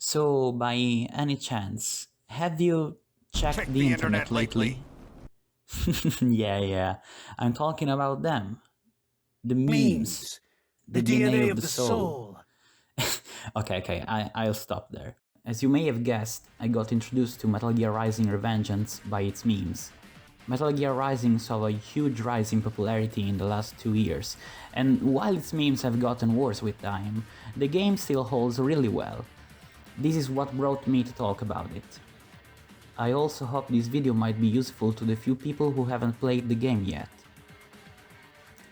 So, by any chance, have you checked Check the the internet internet lately? lately. Yeah, I'm talking about them. The memes. Memes. The The DNA DNA of of the the soul. soul. I'll stop there. As you may have guessed, I got introduced to Metal Gear Rising REVENGEANCE by its memes. Metal Gear Rising saw a huge rise in popularity in the last 2 years, and while its memes have gotten worse with time, the game still holds really well. This is what brought me to talk about it. I also hope this video might be useful to the few people who haven't played the game yet.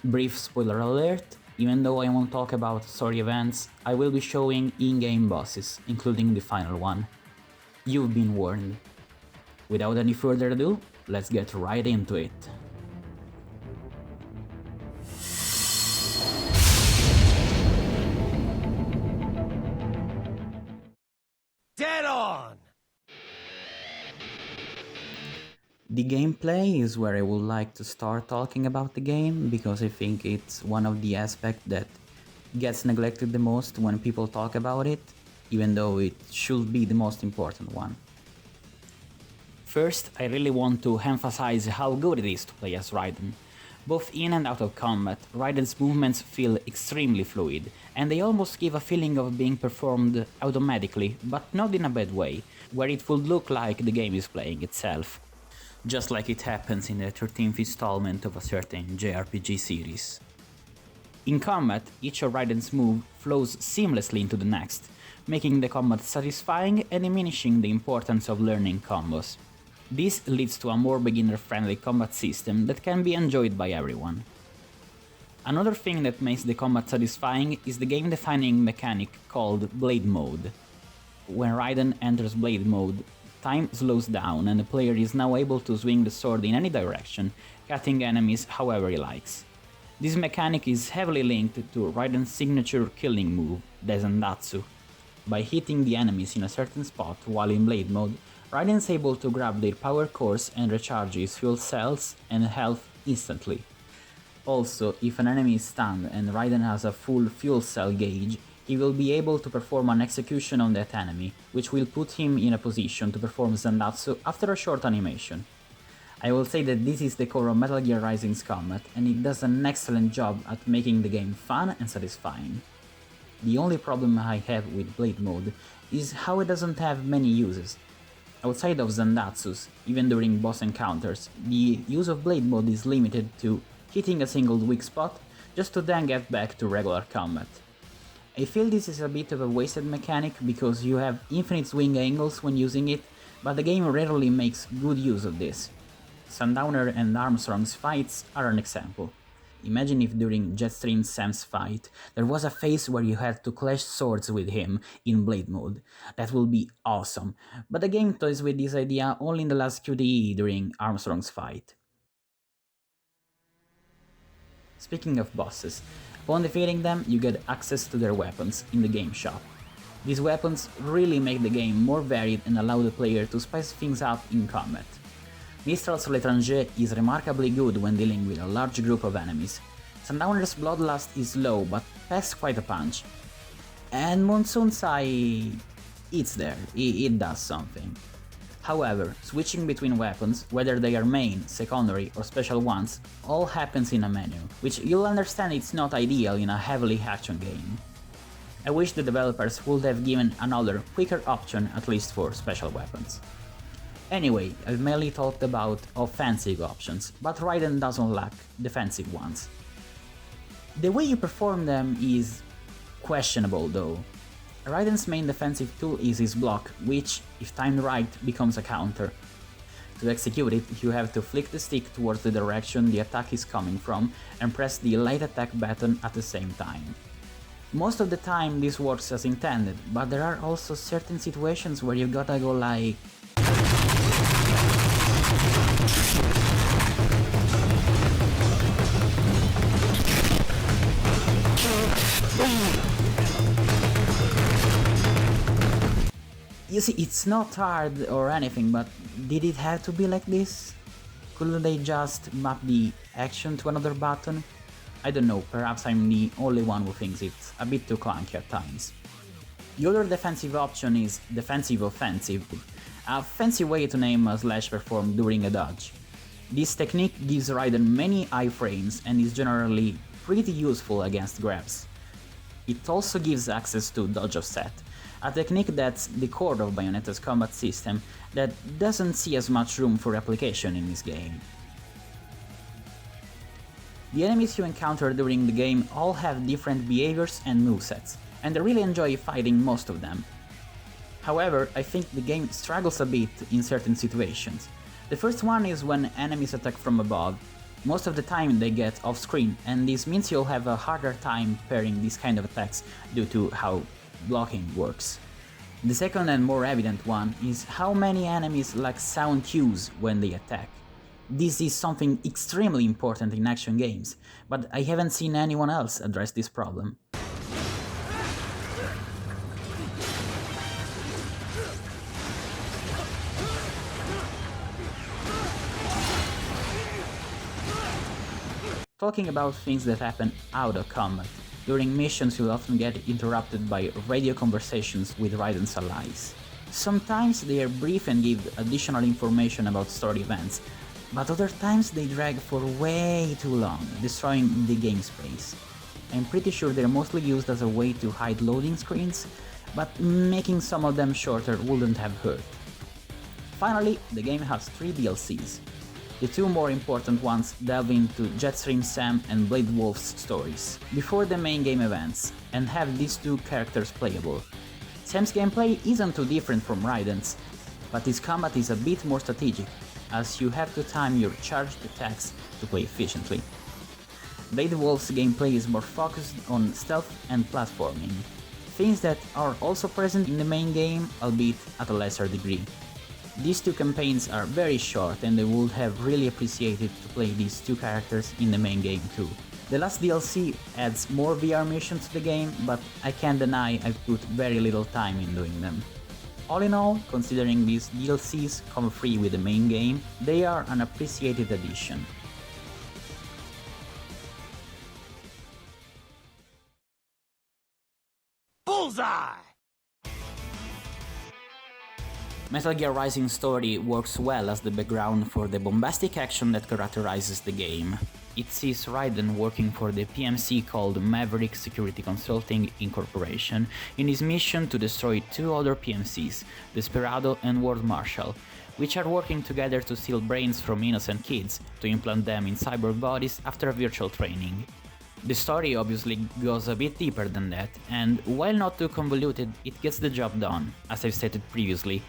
Brief spoiler alert, even though I won't talk about story events, I will be showing in-game bosses, including the final one. You've been warned. Without any further ado, let's get right into it. Dead on! The gameplay is where I would like to start talking about the game, because I think it's one of the aspects that gets neglected the most when people talk about it, even though it should be the most important one. First, I really want to emphasize how good it is to play as Raiden. Both in and out of combat, Raiden's movements feel extremely fluid, and they almost give a feeling of being performed automatically, but not in a bad way, where it would look like the game is playing itself. Just like it happens in the 13th installment of a certain JRPG series. In combat, each of Raiden's moves flows seamlessly into the next, making the combat satisfying and diminishing the importance of learning combos. This leads to a more beginner-friendly combat system that can be enjoyed by everyone. Another thing that makes the combat satisfying is the game-defining mechanic called Blade Mode. When Raiden enters Blade Mode, time slows down and the player is now able to swing the sword in any direction, cutting enemies however he likes. This mechanic is heavily linked to Raiden's signature killing move, the Zandatsu. By hitting the enemies in a certain spot while in Blade Mode, Raiden is able to grab their power cores and recharge his fuel cells and health instantly. Also, if an enemy is stunned and Raiden has a full fuel cell gauge, he will be able to perform an execution on that enemy, which will put him in a position to perform Zandatsu after a short animation. I will say that this is the core of Metal Gear Rising's combat, and it does an excellent job at making the game fun and satisfying. The only problem I have with Blade Mode is how it doesn't have many uses. Outside of Zandatsus, even during boss encounters, the use of Blade Mode is limited to hitting a single weak spot, just to then get back to regular combat. I feel this is a bit of a wasted mechanic because you have infinite swing angles when using it, but the game rarely makes good use of this. Sundowner and Armstrong's fights are an example. Imagine if during Jetstream Sam's fight there was a phase where you had to clash swords with him in Blade Mode. That would be awesome, but the game toys with this idea only in the last QTE during Armstrong's fight. Speaking of bosses, upon defeating them you get access to their weapons in the game shop. These weapons really make the game more varied and allow the player to spice things up in combat. Mistral's L'Étranger is remarkably good when dealing with a large group of enemies. Sundowner's Bloodlust is low but packs quite a punch. And Monsoon's Eye... it's there, it does something. However, switching between weapons, whether they are main, secondary or special ones, all happens in a menu, which you'll understand it's not ideal in a heavily action game. I wish the developers would have given another, quicker option at least for special weapons. Anyway, I've mainly talked about offensive options, but Raiden doesn't lack defensive ones. The way you perform them is questionable though. Raiden's main defensive tool is his block, which, if timed right, becomes a counter. To execute it, you have to flick the stick towards the direction the attack is coming from and press the light attack button at the same time. Most of the time this works as intended, but there are also certain situations where you gotta go like... You see, it's not hard or anything, but did it have to be like this? Couldn't they just map the action to another button? I don't know, perhaps I'm the only one who thinks it's a bit too clunky at times. The other defensive option is defensive offensive, a fancy way to name a slash performed during a dodge. This technique gives Raiden many iframes and is generally pretty useful against grabs. It also gives access to dodge offset, a technique that's the core of Bayonetta's combat system that doesn't see as much room for application in this game. The enemies you encounter during the game all have different behaviors and movesets, and I really enjoy fighting most of them. However, I think the game struggles a bit in certain situations. The first one is when enemies attack from above. Most of the time they get off screen, and this means you'll have a harder time parrying these kind of attacks due to how blocking works. The second and more evident one is how many enemies lack sound cues when they attack. This is something extremely important in action games, but I haven't seen anyone else address this problem. Talking about things that happen out of combat, during missions you'll often get interrupted by radio conversations with Raiden's allies. Sometimes they are brief and give additional information about story events, but other times they drag for way too long, destroying the game space. I'm pretty sure they're mostly used as a way to hide loading screens, but making some of them shorter wouldn't have hurt. Finally, the game has 3 DLCs. The 2 more important ones delve into Jetstream Sam and Blade Wolf's stories, before the main game events, and have these 2 characters playable. Sam's gameplay isn't too different from Raiden's, but his combat is a bit more strategic, as you have to time your charged attacks to play efficiently. Blade Wolf's gameplay is more focused on stealth and platforming, things that are also present in the main game, albeit at a lesser degree. These 2 campaigns are very short, and I would have really appreciated to play these 2 characters in the main game too. The last DLC adds more VR missions to the game, but I can't deny I've put very little time in doing them. All in all, considering these DLCs come free with the main game, they are an appreciated addition. Bullseye! Metal Gear Rising story works well as the background for the bombastic action that characterizes the game. It sees Raiden working for the PMC called Maverick Security Consulting Incorporation in his mission to destroy 2 other PMCs, Desperado and World Marshal, which are working together to steal brains from innocent kids to implant them in cyborg bodies after virtual training. The story obviously goes a bit deeper than that, and while not too convoluted, it gets the job done, as I've stated previously.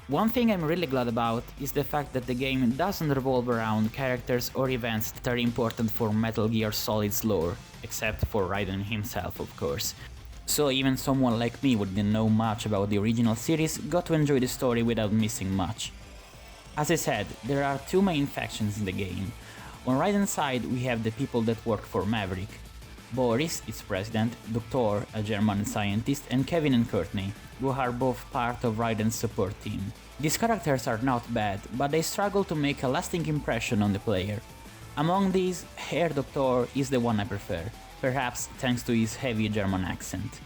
One thing I'm really glad about is the fact that the game doesn't revolve around characters or events that are important for Metal Gear Solid's lore, except for Raiden himself, of course. So even someone like me who didn't know much about the original series got to enjoy the story without missing much. As I said, there are 2 main factions in the game. On Raiden's side we have the people that work for Maverick. Boris, its president, Dr., a German scientist, and Kevin and Courtney, who are both part of Raiden's support team. These characters are not bad, but they struggle to make a lasting impression on the player. Among these, Herr Dr. is the one I prefer, perhaps thanks to his heavy German accent.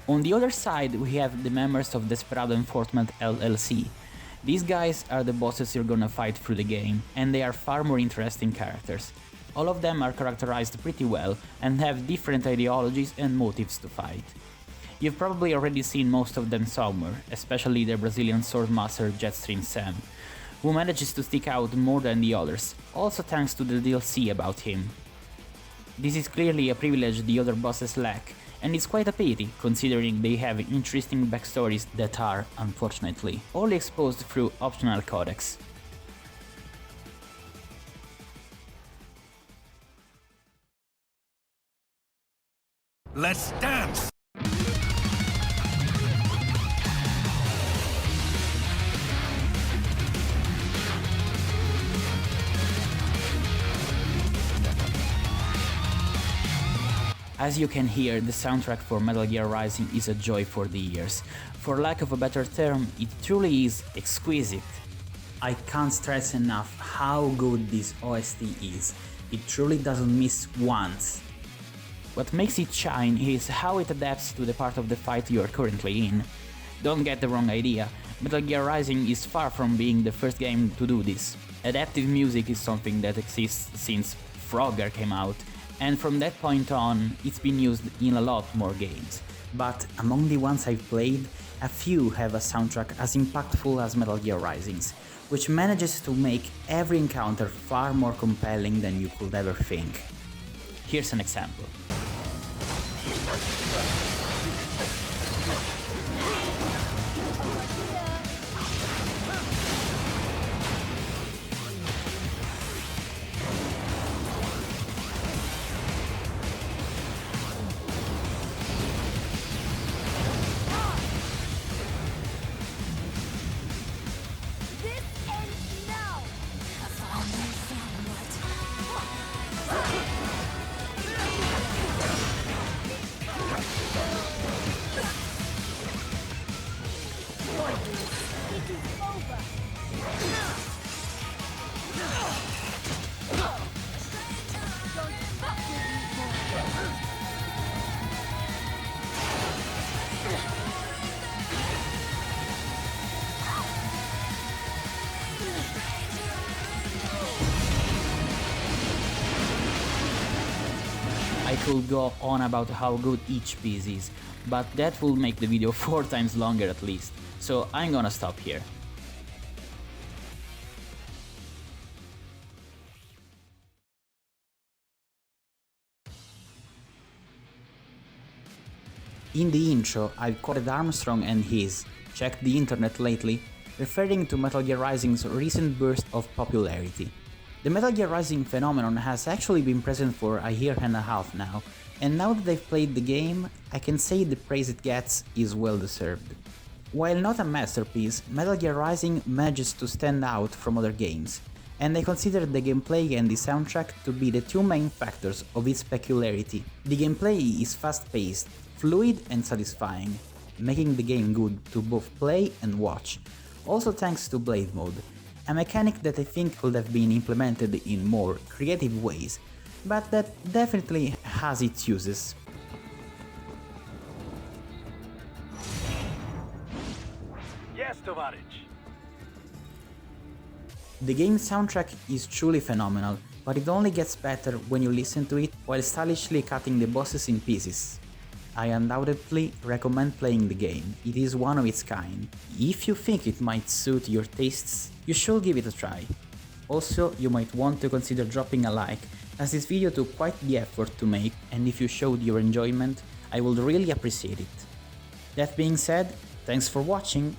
On the other side we have the members of Desperado Enforcement LLC. These guys are the bosses you're gonna fight through the game, and they are far more interesting characters. All of them are characterized pretty well and have different ideologies and motives to fight. You've probably already seen most of them somewhere, especially the Brazilian swordmaster Jetstream Sam, who manages to stick out more than the others, also thanks to the DLC about him. This is clearly a privilege the other bosses lack, and it's quite a pity considering they have interesting backstories that are, unfortunately, only exposed through optional codecs. Let's dance! As you can hear, the soundtrack for Metal Gear Rising is a joy for the ears. For lack of a better term, it truly is exquisite. I can't stress enough how good this OST is. It truly doesn't miss once. What makes it shine is how it adapts to the part of the fight you are currently in. Don't get the wrong idea, Metal Gear Rising is far from being the first game to do this. Adaptive music is something that exists since Frogger came out, and from that point on it's been used in a lot more games. But among the ones I've played, a few have a soundtrack as impactful as Metal Gear Rising's, which manages to make every encounter far more compelling than you could ever think. Here's an example. I could go on about how good each piece is, but that will make the video 4 times longer at least, so I'm gonna stop here. In the intro, I've quoted Armstrong and his "checked the internet lately," referring to Metal Gear Rising's recent burst of popularity. The Metal Gear Rising phenomenon has actually been present for a year and a half now, and now that I've played the game, I can say the praise it gets is well deserved. While not a masterpiece, Metal Gear Rising manages to stand out from other games, and I consider the gameplay and the soundtrack to be the two main factors of its peculiarity. The gameplay is fast-paced, fluid and satisfying, making the game good to both play and watch, also thanks to Blade Mode, a mechanic that I think could have been implemented in more creative ways, but that definitely has its uses. Yes, Tovarich. The game's soundtrack is truly phenomenal, but it only gets better when you listen to it while stylishly cutting the bosses in pieces. I undoubtedly recommend playing the game, it is one of its kind. If you think it might suit your tastes, you should give it a try. Also, you might want to consider dropping a like, as this video took quite the effort to make, and if you showed your enjoyment, I would really appreciate it. That being said, thanks for watching,